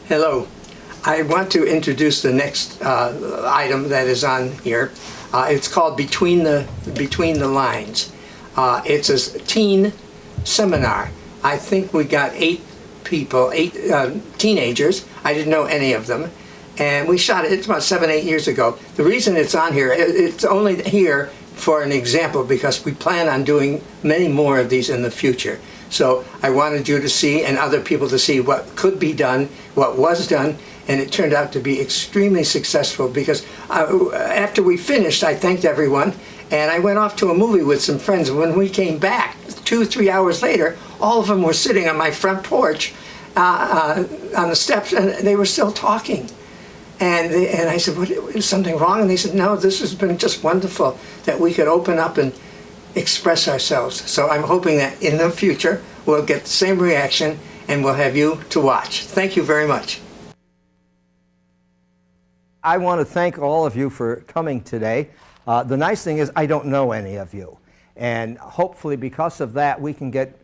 Hello. I want to introduce the next item that is on here. It's called Between the Lines. It's a teen seminar. I think we got 8 people, 8 teenagers. I didn't know any of them. And we shot it, it's about 7-8 years ago. The reason it's on here, it's only here for an example because we plan on doing many more of these in the future. So I wanted you to see and other people to see what could be done, what was done, and it turned out to be extremely successful because after we finished, I thanked everyone, and I went off to a movie with some friends. When we came back, 2-3 hours later, all of them were sitting on my front porch on the steps, and they were still talking. And I said, is something wrong? And they said, no, this has been just wonderful that we could open up and express ourselves. So I'm hoping that in the future we'll get the same reaction and we'll have you to watch. Thank you very much. I want to thank all of you for coming today. The nice thing is I don't know any of you. And hopefully because of that we can get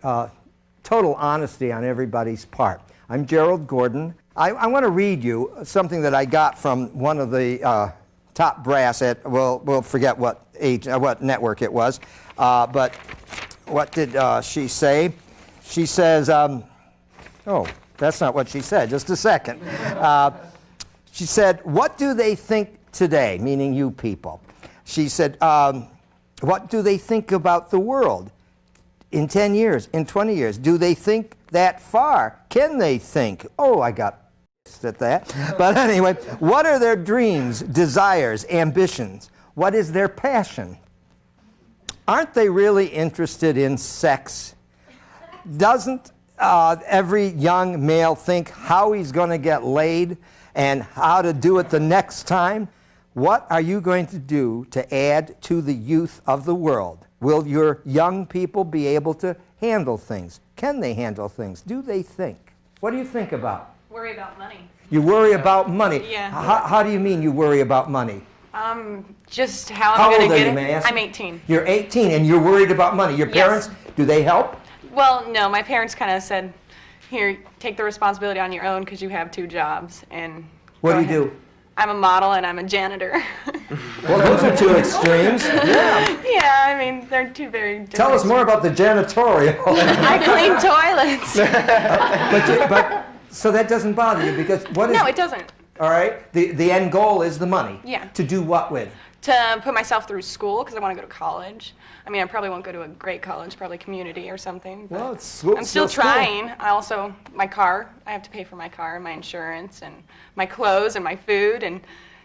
total honesty on everybody's part. I'm Gerald Gordon. I want to read you something that I got from one of the top brass at, we'll forget what network it was, but what did she say? She says, oh, that's not what she said, just a second. She said, what do they think today, meaning you people? She said, what do they think about the world in 10 years, in 20 years? Do they think that far? Can they think? Oh, I got at that. But anyway, what are their dreams, desires, ambitions? What is their passion? Aren't they really interested in sex? Doesn't every young male think how he's going to get laid and how to do it the next time? What are you going to do to add to the youth of the world? Will your young people be able to handle things? Can they handle things? Do they think? What do you think about? Worry about money. You worry about money? Yeah. How do you mean you worry about money? Just how I'm going to get it. May I ask? I'm 18. You're 18 and you're worried about money. Your parents, do they help? Well, no. My parents kind of said, here, take the responsibility on your own because you have 2 jobs. And what do you do? I'm a model and I'm a janitor. Well, those are 2 extremes. Yeah. Yeah, I mean, they're 2 very different. Tell us more about the janitorial. I clean toilets. but so that doesn't bother you because what is... No, it doesn't. All right. The end goal is the money. Yeah. To do what with? To put myself through school because I want to go to college. I mean, I probably won't go to a great college, probably community or something. Well, it's school. I'm still trying. I also, my car, I have to pay for my car and my insurance and my clothes and my food and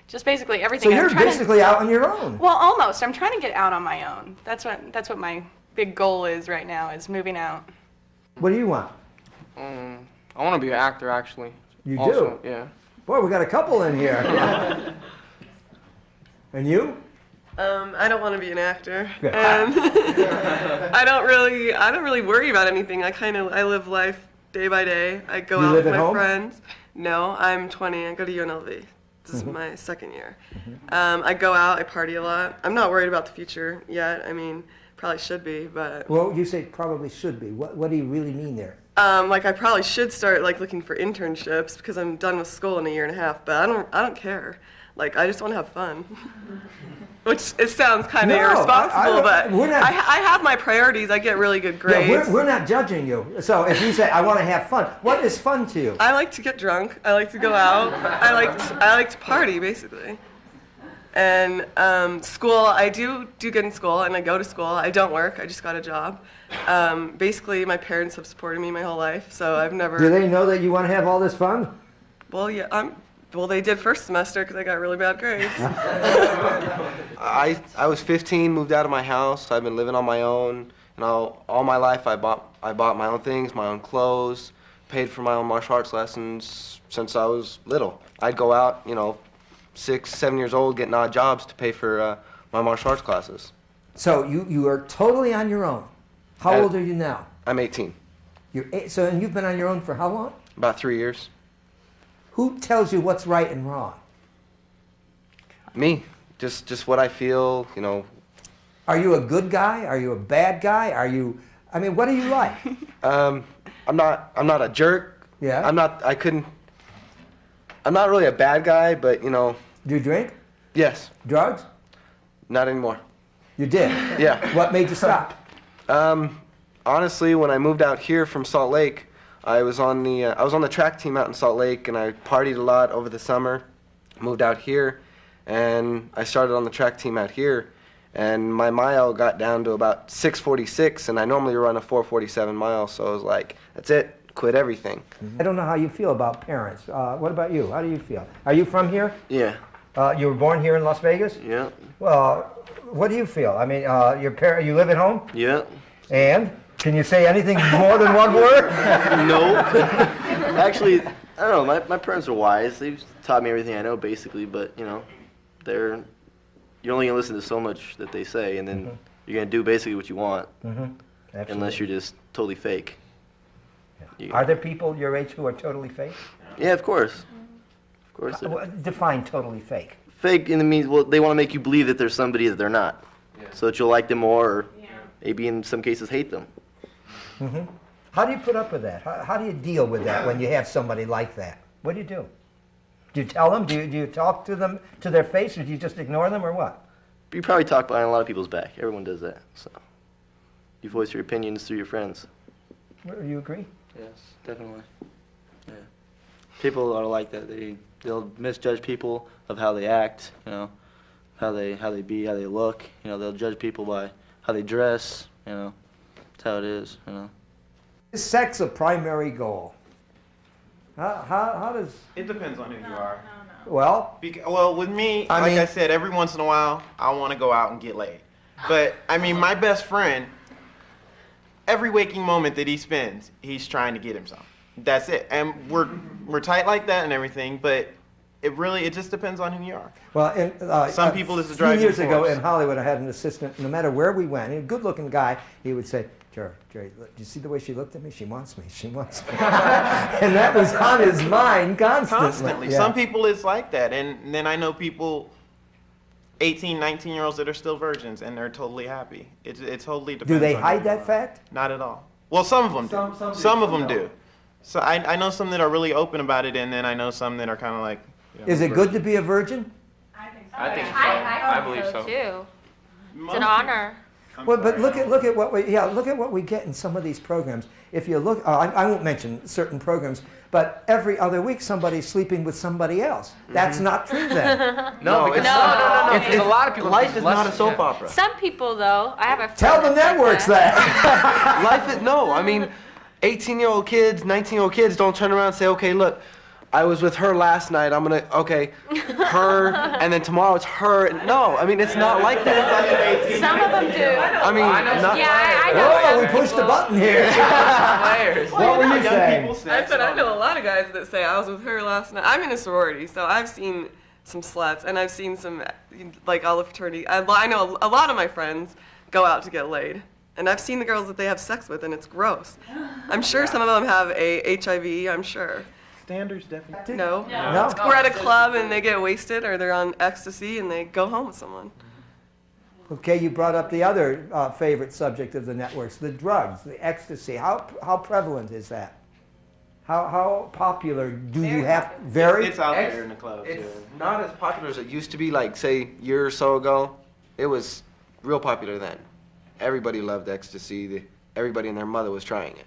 just basically everything. So you're basically out on your own. Well, almost. I'm trying to get out on my own. That's what my big goal is right now, is moving out. What do you want? I want to be an actor, actually. You also, do? Yeah. Boy, we got a couple in here. And you? I don't want to be an actor. I don't really worry about anything. I live life day by day. I go out with my friends. No, I'm 20. I go to UNLV. This is my 2nd year. I go out. I party a lot. I'm not worried about the future yet. I mean, probably should be, but. Well, you say probably should be. What do you really mean there? I probably should start looking for internships because I'm done with school in a year and a half. But I don't care. I just want to have fun. Which it sounds kind of irresponsible, but I have my priorities. I get really good grades. Yeah, we're not judging you. So if you say I want to have fun, what is fun to you? I like to get drunk. I like to go out. I like to party basically. And school, I do good in school, and I go to school. I don't work. I just got a job. Basically, my parents have supported me my whole life, so I've never. Do they know that you want to have all this fun? Well, yeah. Well, they did first semester because I got really bad grades. I was 15, moved out of my house. I've been living on my own. All my life I bought my own things, my own clothes, paid for my own martial arts lessons since I was little. I'd go out, 6, 7 years old, getting odd jobs to pay for my martial arts classes. So you are totally on your own. How old are you now? I'm 18. And you've been on your own for how long? About 3 years. Who tells you what's right and wrong? Me. Just what I feel, Are you a good guy? Are you a bad guy? What are you like? I'm not a jerk. Yeah. I couldn't I'm not really a bad guy, but, you know. Do you drink? Yes. Drugs? Not anymore. You did? Yeah. What made you stop? Honestly, when I moved out here from Salt Lake, I was on the track team out in Salt Lake, and I partied a lot over the summer. Moved out here, and I started on the track team out here, and my mile got down to about 6:46, and I normally run a 4:47 mile, so I was like, that's it, quit everything. I don't know how you feel about parents. What about you? How do you feel? Are you from here? Yeah. You were born here in Las Vegas? Yeah. Well, what do you feel? I mean, you live at home? Yeah. And? Can you say anything more than one word? No. Actually, I don't know. My parents are wise. They've taught me everything I know, basically. But you know, you're only gonna listen to so much that they say, and then you're gonna do basically what you want, unless you're just totally fake. Yeah. Are there people your age who are totally fake? Yeah, of course. Of course. Define totally fake. Fake in the means, well, they want to make you believe that there's somebody that they're not, so that you'll like them more, or maybe in some cases hate them. How do you put up with that? How do you deal with that when you have somebody like that? What do you do? Do you tell them? Do you talk to them to their face, or do you just ignore them, or what? You probably talk behind a lot of people's back. Everyone does that. So you voice your opinions through your friends. Do you agree? Yes, definitely. Yeah. People are like that. They'll misjudge people of how they act, you know, how they be, how they look. You know, they'll judge people by how they dress, you know. That's how it is, you know. Is sex a primary goal? How does... It depends on who you are. Well... Well, with me, I said, every once in a while, I want to go out and get laid. But, I mean, my best friend, every waking moment that he spends, he's trying to get himself. That's it. And we're tight like that and everything, but it just depends on who you are. Well, some people, this is driving years ago force. in Hollywood, I had an assistant. No matter where we went, a good-looking guy, he would say, Jerry, do you see the way she looked at me? She wants me. She wants me. And that was on his mind constantly. Yeah. Some people it's like that. And then I know people, 18, 19-year-olds that are still virgins, and they're totally happy. It totally depends. Do they on hide that fact? Not at all. Well, some of them do. Some of them do. So I know some that are really open about it, and then I know some that are kind of like... You know, is it good to be a virgin? I think so. I believe so too. It's an honor. Well, but look at what we get in some of these programs. If you look, I won't mention certain programs, but every other week somebody's sleeping with somebody else. That's not true then. No. No. It's a lot of people. Life is not a soap opera. Some people, though, I have a friend. Tell the networks that. Life is, no, I mean, 18-year-old kids, 19-year-old kids don't turn around and say, okay, look, I was with her last night, I'm gonna, okay, her, and then tomorrow it's her. No, I mean, it's not like that. Some of them do. I mean, I know Whoa, some we pushed people. the button here. What were you saying? I said I know a lot of guys that say I was with her last night. I'm in a sorority, so I've seen some sluts, and I've seen some, like, all the fraternity. I know a lot of my friends go out to get laid. And I've seen the girls that they have sex with, and it's gross. I'm sure some of them have HIV, I'm sure. Standards definitely. No. No. We're at a club and they get wasted, or they're on ecstasy and they go home with someone. Okay, you brought up the other favorite subject of the networks, the drugs, the ecstasy. How prevalent is that? How popular do you have? Very. It's out there in the clubs. It's not as popular as it used to be, like, say, a year or so ago. It was real popular then. Everybody loved ecstasy. Everybody and their mother was trying it.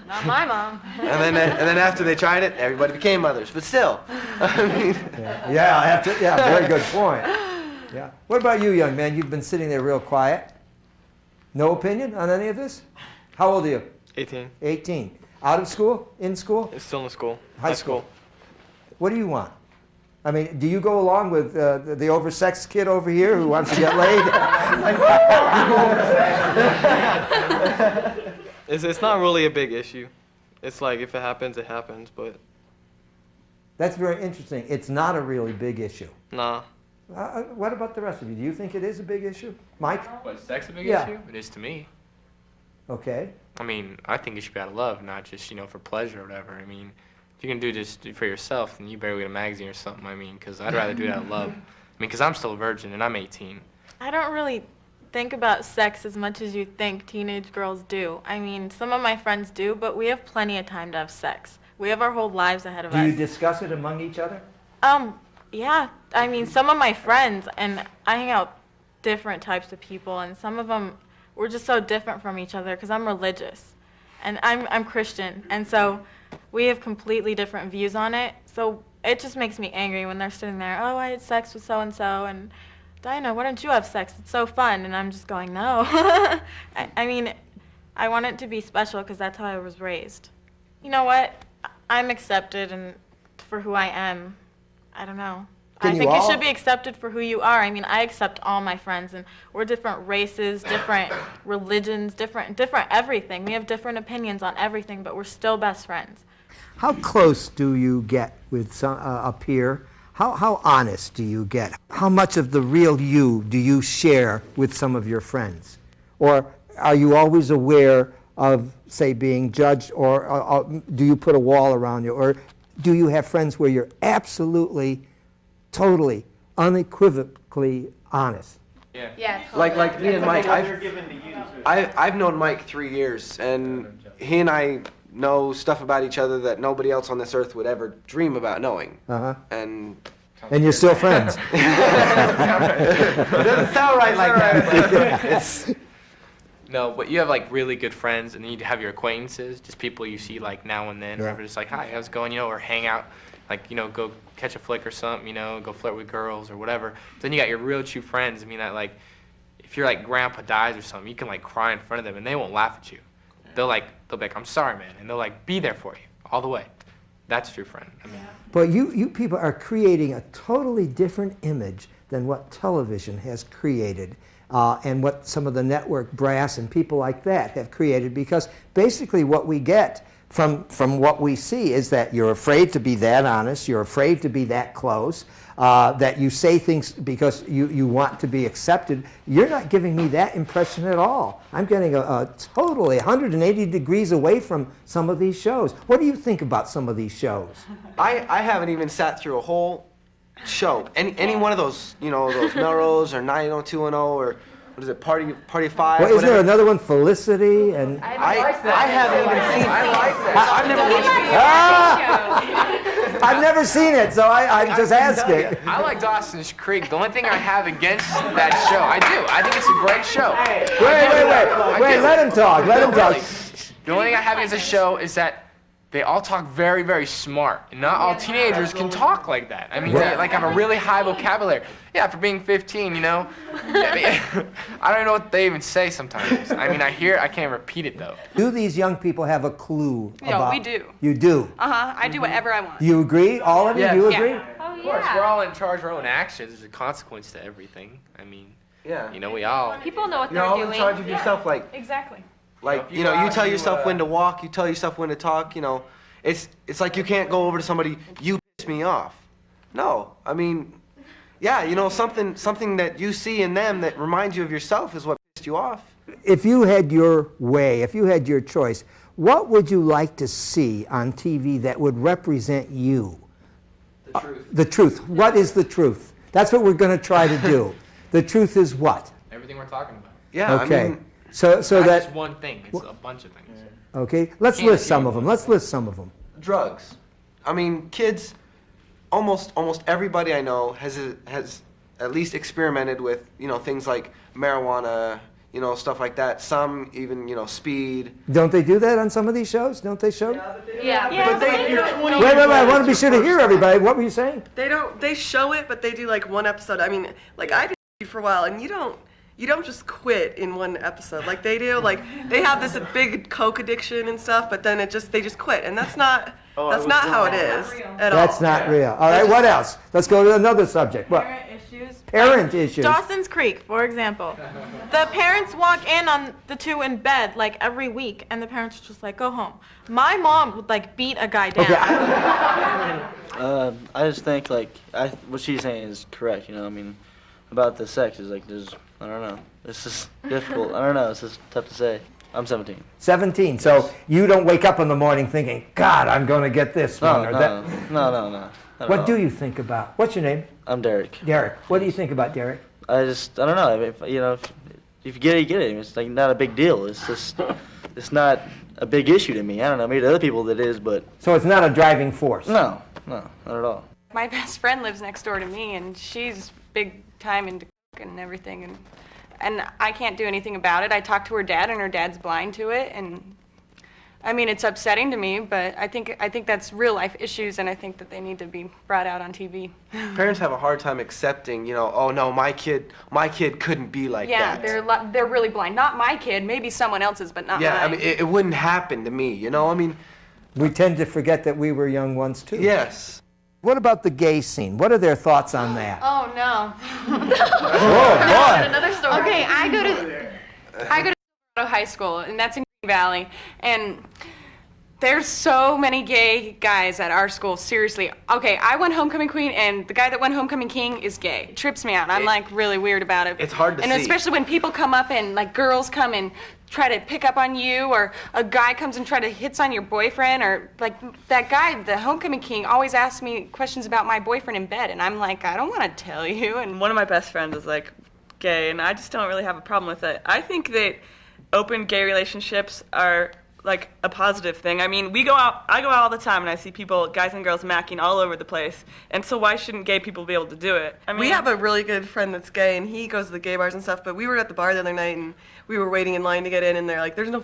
Not my mom. And then after they tried it, everybody became mothers. But still, I mean. Yeah, very good point. Yeah. What about you, young man? You've been sitting there real quiet. No opinion on any of this? How old are you? 18. 18. Out of school? In school? It's still in school. High school. What do you want? I mean, do you go along with the oversexed kid over here who wants to get laid? It's not really a big issue. It's like, if it happens, it happens, but... That's very interesting. It's not a really big issue. Nah. What about the rest of you? Do you think it is a big issue? Mike? What, sex a big Yeah. issue? It is to me. Okay. I mean, I think you should be out of love, not just, for pleasure or whatever. I mean, if you can do this for yourself, then you better get a magazine or something, because I'd rather do it out of love. Because I'm still a virgin and I'm 18. I don't really think about sex as much as you think teenage girls do. I mean, some of my friends do, but we have plenty of time to have sex. We have our whole lives ahead of us. Do you discuss it among each other? Yeah. I mean, some of my friends, and I hang out with different types of people, and some of them, we're just so different from each other because I'm religious, and I'm Christian, and so we have completely different views on it. So it just makes me angry when they're sitting there, oh, I had sex with so-and-so, and Diana, why don't you have sex? It's so fun. And I'm just going, no. I mean, I want it to be special because that's how I was raised. You know what? I'm accepted and for who I am. I don't know. I think you should be accepted for who you are. I mean, I accept all my friends, and we're different races, different religions, different everything. We have different opinions on everything, but we're still best friends. How close do you get with a peer? How honest do you get? How much of the real you do you share with some of your friends? Or are you always aware of, say, being judged, or do you put a wall around you? Or do you have friends where you're absolutely, totally, unequivocally honest? Yeah. Yeah. Totally. Like me and Mike, I've known Mike 3 years, and he and I know stuff about each other that nobody else on this earth would ever dream about knowing. Uh-huh. And you're still friends. it doesn't sound right like that. But it's No, but you have like really good friends, and then you have your acquaintances, just people you see like now and then, or just like, hi, how's it going, or hang out, like, go catch a flick or something, go flirt with girls or whatever. Then you got your real true friends. I mean, that like, if your like grandpa dies or something, you can like cry in front of them, and they won't laugh at you. They'll be like, I'm sorry, man, and they'll like be there for you all the way. That's a true friend. I mean. But you people are creating a totally different image than what television has created. And what some of the network brass and people like that have created, because basically what we get from what we see is that you're afraid to be that honest, you're afraid to be that close, that you say things because you want to be accepted. You're not giving me that impression at all. I'm getting a totally 180 degrees away from some of these shows. What do you think about some of these shows? I haven't even sat through a whole show. Any one of those, those Melrose or 90210 or what is it, Party of Five? Well, isn't there another one, Felicity? And I haven't even seen. I like that. I've never seen it, so I'm just asking. I like Dawson's Creek. The only thing I have against that show, I do. I think it's a great show. Wait, let him talk. Let him talk. The only thing I have against the show is that they all talk very, very smart. And not all teenagers can talk like that. I mean, they like have a really high vocabulary. Yeah, for being 15, I don't even know what they even say sometimes. I mean, I can't repeat it though. Do these young people have a clue about? We do. You do? I do whatever I want. You agree? All of you? Do you agree? Oh, yeah. Of course, we're all in charge of our own actions. There's a consequence to everything. I mean, we all. People know what You're they're all doing. in charge of yourself, like. Exactly. Like, you tell yourself when to walk, you tell yourself when to talk, It's like you can't go over to somebody, you piss me off. No, I mean, something that you see in them that reminds you of yourself is what pissed you off. If you had your way, if you had your choice, what would you like to see on TV that would represent you? The truth. The truth. What is the truth? That's what we're going to try to do. The truth is what? Everything we're talking about. Yeah, okay. I mean, so not that. just one thing. It's a bunch of things. Okay. Let's list some of them. drugs. I mean, kids, almost everybody I know has at least experimented with, things like marijuana, stuff like that. Some even, speed. Don't they do that on some of these shows? Don't they show? Yeah. But you're 20. Wait, I want to be sure to hear everybody. What were you saying? They show it, but they do like one episode. I mean, like I did for a while, and you don't just quit in one episode like they do. Like they have this big coke addiction and stuff, but then they just quit, and that's not how it is at all. That's not real. All right, what else? Let's go to another subject. What? Parent issues. Dawson's Creek, for example. The parents walk in on the two in bed like every week, and the parents are just like, go home. My mom would like beat a guy down. Okay. I just think what she's saying is correct. I mean, about the sex is like I don't know. This is difficult. I don't know. It's just tough to say. I'm 17. 17. So you don't wake up in the morning thinking, God, I'm going to get this one or that. No. What do you think about? What's your name? I'm Derek. Derek. What do you think about Derek? I don't know. I mean, if you get it, you get it. It's like not a big deal. It's not a big issue to me. I don't know. Maybe to other people that is, but. So it's not a driving force? No, not at all. My best friend lives next door to me, and she's big time into cooking and everything, and I can't do anything about it. I talked to her dad, and her dad's blind to it, and I mean, it's upsetting to me, but I think that's real life issues, and I think that they need to be brought out on TV. Parents have a hard time accepting, oh no, my kid couldn't be like that. Yeah, they're really blind. Not my kid, maybe someone else's, but not mine. Yeah, I mean, it wouldn't happen to me, I mean. We tend to forget that we were young once too. Yes. What about the gay scene? What are their thoughts on that? Oh no. Oh boy. Another story. Okay, I go to high school, and that's in Green Valley, and there's so many gay guys at our school, seriously. Okay, I won homecoming queen, and the guy that won homecoming king is gay. It trips me out. I'm like really weird about it. It's hard to see. And especially when people come up and like girls come and try to pick up on you, or a guy comes and try to hits on your boyfriend, or like that guy, the homecoming king, always asks me questions about my boyfriend in bed, and I'm like, I don't want to tell you. And one of my best friends is like gay, and I just don't really have a problem with it. I think that open gay relationships are like a positive thing. I mean, I go out all the time and I see people, guys and girls, macking all over the place. And so why shouldn't gay people be able to do it? I mean, we have a really good friend that's gay, and he goes to the gay bars and stuff, but we were at the bar the other night and we were waiting in line to get in, and they're like, there's no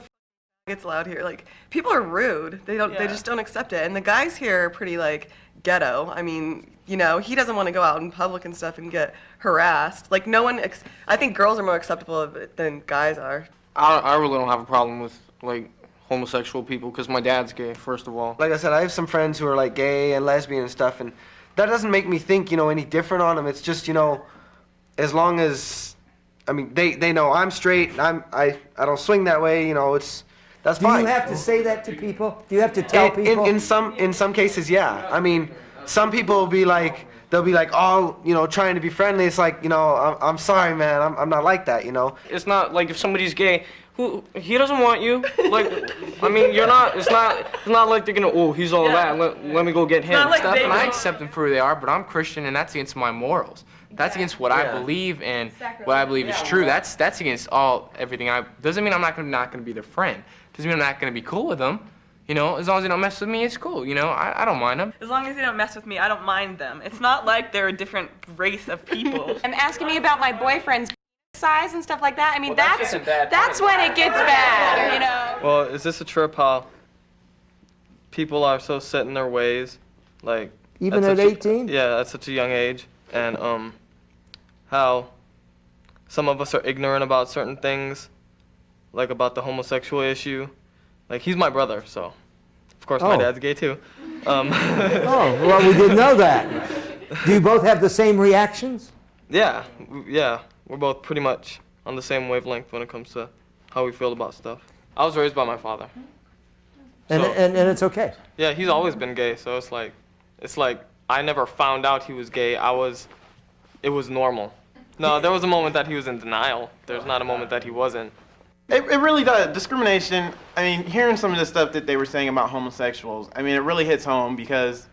faggots allowed here. Like, people are rude. They just don't accept it. And the guys here are pretty like ghetto. I mean, he doesn't want to go out in public and stuff and get harassed. Like, I think girls are more acceptable of it than guys are. I really don't have a problem with like homosexual people because my dad's gay, first of all. Like I said, I have some friends who are like gay and lesbian and stuff, and that doesn't make me think, any different on them. It's just, as long as, I mean, they know I'm straight, and I don't swing that way, that's fine. Do you have to say that to people? Do you have to tell people? In some cases, yeah. I mean, some people will be like, they'll be like, trying to be friendly. It's like, I'm sorry, man, I'm not like that, It's not like if somebody's gay, he doesn't want you. Like, I mean, you're not. It's not like they're gonna. He's all that. Let me go get him. Like stuff, and I accept them for who they are, but I'm Christian, and that's against my morals. That's against what I believe, and what I believe is true. That's against everything. Doesn't mean I'm not gonna be their friend. Doesn't mean I'm not gonna be cool with them. As long as they don't mess with me, it's cool. I don't mind them. As long as they don't mess with me, I don't mind them. It's not like they're a different race of people. And asking me about my boyfriend's size and stuff like that. I mean, that's when it gets bad, Well, is this a trip how people are so set in their ways, like even at 18? Yeah, at such a young age, and how some of us are ignorant about certain things, like about the homosexual issue. Like, he's my brother, so of course my dad's gay too. Oh, well, we didn't know that. Do you both have the same reactions? Yeah. We're both pretty much on the same wavelength when it comes to how we feel about stuff. I was raised by my father. And it's okay. Yeah, he's always been gay, so it's like I never found out he was gay. It was normal. No, there was a moment that he was in denial. There's not a moment that he wasn't. It really does. Discrimination, I mean, hearing some of the stuff that they were saying about homosexuals, I mean, it really hits home because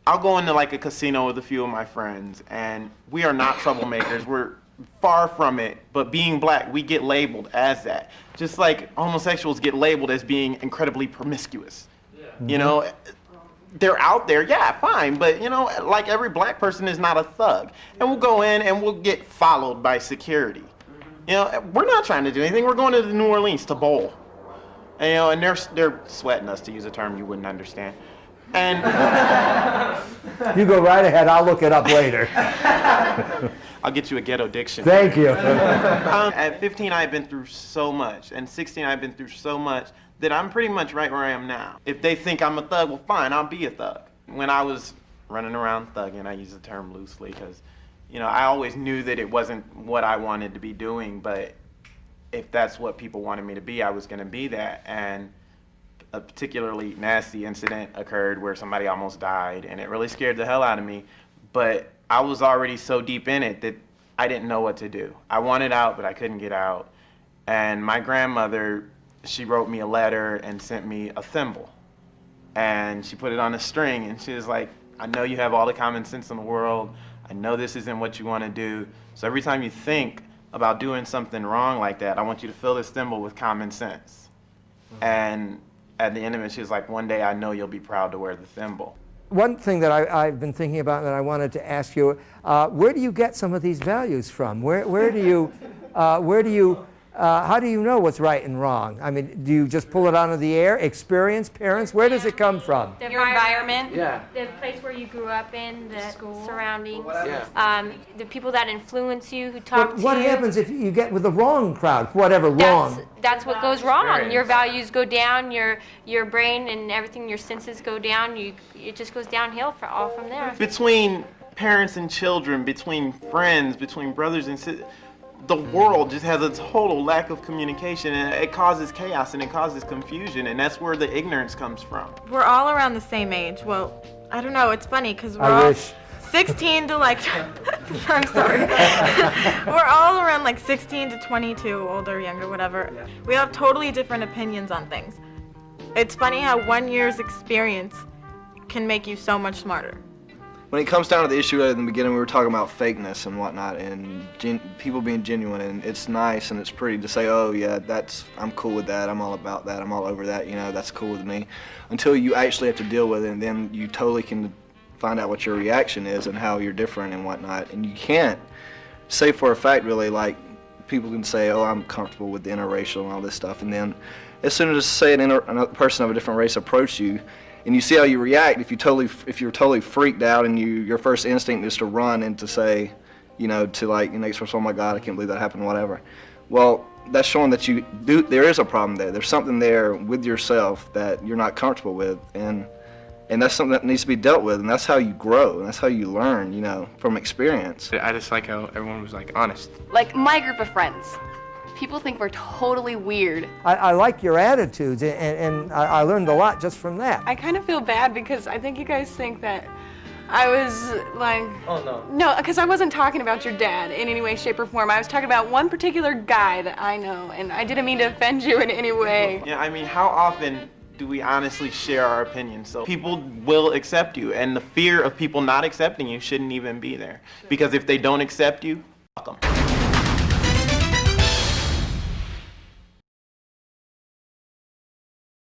I'll go into like a casino with a few of my friends, and we are not troublemakers. We're far from it, but being black, we get labeled as that. Just like homosexuals get labeled as being incredibly promiscuous. Yeah. They're out there, yeah, fine, but like every black person is not a thug. And we'll go in and we'll get followed by security. We're not trying to do anything. We're going to New Orleans to bowl. And they're sweating us, to use a term you wouldn't understand. And you go right ahead. I'll look it up later. I'll get you a ghetto dictionary. Thank you. At 15, I've been through so much, and 16, I've been through so much that I'm pretty much right where I am now. If they think I'm a thug, well, fine, I'll be a thug. When I was running around thugging, I use the term loosely because, I always knew that it wasn't what I wanted to be doing, but if that's what people wanted me to be, I was going to be that. And a particularly nasty incident occurred where somebody almost died, and it really scared the hell out of me. But I was already so deep in it that I didn't know what to do. I wanted out, but I couldn't get out. And my grandmother, she wrote me a letter and sent me a thimble. And she put it on a string, and she was like, I know you have all the common sense in the world. I know this isn't what you want to do. So every time you think about doing something wrong like that, I want you to fill this thimble with common sense. And at the end of it, she was like, one day I know you'll be proud to wear the thimble. one thing that I've been thinking about and that I wanted to ask you, where do you get some of these values from? Where do you, how do you know what's right and wrong? I mean, do you just pull it out of the air? Experience, parents? Where does it come from? Your environment. Yeah. The place where you grew up in, the surroundings, Yeah. the people that influence you, who talk But to what you. happens if you get with the wrong crowd? Whatever, wrong. That's what goes wrong. Your values go down, your brain and everything, your senses go down. It just goes downhill all from there. Between parents and children, between friends, between brothers and sisters, the world just has a total lack of communication, and it causes chaos and it causes confusion, and that's where the ignorance comes from. We're all around the same age. Well, I don't know. It's funny because we're I all wish. 16 to like. I'm sorry. We're all around like 16 to 22, older, younger, whatever. We have totally different opinions on things. It's funny how 1 year's experience can make you so much smarter. When it comes down to the issue in the beginning, we were talking about fakeness and whatnot, and people being genuine, and it's nice and it's pretty to say, oh yeah, I'm cool with that, I'm all about that, I'm all over that, that's cool with me, until you actually have to deal with it, and then you totally can find out what your reaction is and how you're different and whatnot, and you can't say for a fact really, like, people can say, oh, I'm comfortable with the interracial and all this stuff, and then as soon as, say, another person of a different race approach you, and you see how you react, if you're totally freaked out and your first instinct is to run and to say, to like the next person, oh my God, I can't believe that happened, whatever. Well, that's showing that there is a problem there. There's something there with yourself that you're not comfortable with, and that's something that needs to be dealt with, and that's how you grow, and that's how you learn, from experience. I just like how everyone was like honest. Like my group of friends. People think we're totally weird. I like your attitudes, and I learned a lot just from that. I kind of feel bad because I think you guys think that I was like... Oh, no. No, because I wasn't talking about your dad in any way, shape, or form. I was talking about one particular guy that I know, and I didn't mean to offend you in any way. Yeah, I mean, how often do we honestly share our opinions? So people will accept you, and the fear of people not accepting you shouldn't even be there. Because if they don't accept you, fuck them.